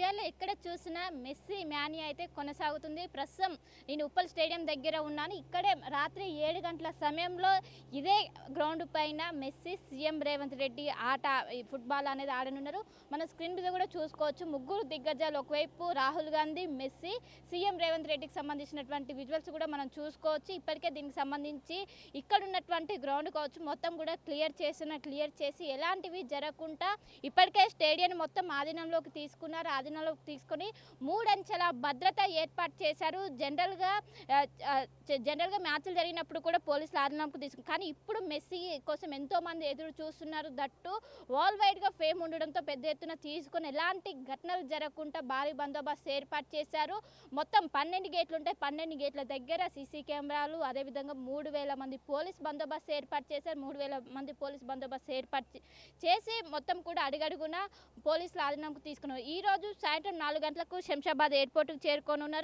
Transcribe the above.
ఇండియాలో ఎక్కడ చూసినా మెస్సీ మ్యానియా అయితే కొనసాగుతుంది. ప్రస్తుతం నేను ఉప్పల్ స్టేడియం దగ్గర ఉన్నాను. ఇక్కడే రాత్రి 7 గంటల సమయంలో ఇదే గ్రౌండ్ పైన మెస్సీ, సీఎం రేవంత్ రెడ్డి ఆట ఫుట్బాల్ అనేది ఆడనున్నారు. మన స్క్రీన్ మీద కూడా చూసుకోవచ్చు. ముగ్గురు దిగ్గజాలు, ఒకవైపు రాహుల్ గాంధీ, మెస్సీ, సీఎం రేవంత్ రెడ్డికి సంబంధించినటువంటి విజువల్స్ కూడా మనం చూసుకోవచ్చు. ఇప్పటికే దీనికి సంబంధించి ఇక్కడ ఉన్నటువంటి గ్రౌండ్ కావచ్చు మొత్తం కూడా క్లియర్ చేసి ఎలాంటివి జరగకుండా ఇప్పటికే స్టేడియం మొత్తం ఆధీనంలోకి తీసుకున్నారు. ఆధీనంలోకి తీసుకొని 3 అంచెల భద్రత ఏర్పాటు చేశారు. జనరల్గా మ్యాచ్లు జరిగినప్పుడు కూడా పోలీసులు ఆధీనంలోకి తీసుకున్నారు. కానీ ఇప్పుడు మెస్సీ కోసం ఎంతోమంది ఎదురు చూస్తున్నారు. దట్టు వరల్డ్ వైడ్గా ఫేమ్ ఉండడంతో పెద్ద ఎత్తున తీసుకొని ఎలాంటి ఘటనలు జరగకుండా భారీ బందోబస్తు ఏర్పాటు చేశారు. మొత్తం 12 గేట్లు ఉంటాయి. 12 గేట్ల దగ్గర సీసీ కెమెరాలు, అదేవిధంగా 3000 మంది పోలీస్ బందోబస్తు ఏర్పాటు చేశారు. 3000 మంది పోలీస్ బందోబస్తు ఏర్పాటు చేసి మొత్తం కూడా అడుగడుగున పోలీసులు ఆధీనంకు తీసుకున్నారు. ఈ రోజు సాయంత్రం 4 గంటలకు శంషాబాద్ ఎయిర్పోర్టుకు చేరుకోనున్నారు.